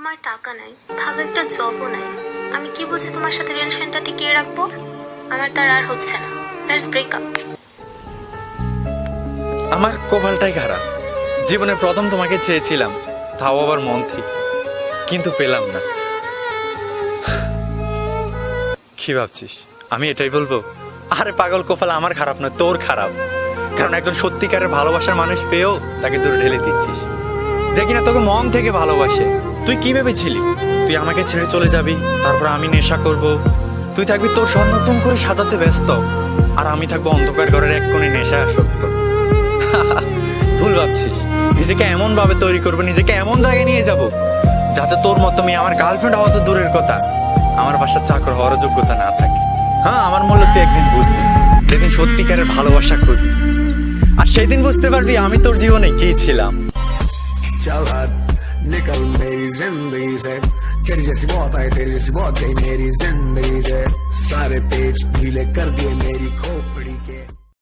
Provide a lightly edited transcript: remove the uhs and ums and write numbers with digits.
তোমার টাকা নাই, ভালো একটা জবও নাই, আমি কি বুঝে তোমার সাথে রিলেশনটা টিকিয়ে রাখবো? আমার তার আর হচ্ছে না। Let's break up. আমার কপালটাই খারাপ। জীবনে প্রথম তোমাকে চেয়েছিলাম, তাও আবার মন থেকে, কিন্তু পেলাম না। কি ভাবছিস আমি এটাই বলবো? আরে পাগল, কপাল আমার খারাপ নয়, তোর খারাপ। কারণ একজন সত্যিকারের ভালোবাসার মানুষ পেয়েও তাকে দূরে ঢেলে দিচ্ছিস, যে কিনা তোকে মন থেকে ভালোবাসে। তুই কি ভেবেছিলি তুই আমাকে ছেড়ে চলে যাবি, তারপর আমি নেশা করব, তুই থাকবি তোর স্বর নতুন করে সাজাতে ব্যস্ত, আর আমি থাকবো অন্ধকার ঘরের এক কোণে নেশা আসক্ত। ভুল ভাবছিস। নিজেকে এমন ভাবে তৈরি করবো, নিজেকে এমন জায়গায় নিয়ে যাব যাতে তোর মতো মেয়ে আমার গার্লফ্রেন্ড হওয়া তো দূরের কথা, আমার বাসার চাকর হওয়ার যোগ্যতা না থাকে। হ্যাঁ, আমার মূল্য তুই একদিন বুঝবি, যেদিন সত্যিকারের ভালোবাসা খুঁজবি, আর সেই দিন বুঝতে পারবি আমি তোর জীবনে কি ছিলাম। चल हद निकल मेरी जिंदगी से, तेरी जैसी बहुत आई तेरी जैसी बहुत गई मेरी जिंदगी से, सारे पेज ढीले कर दिए मेरी खोपड़ी के।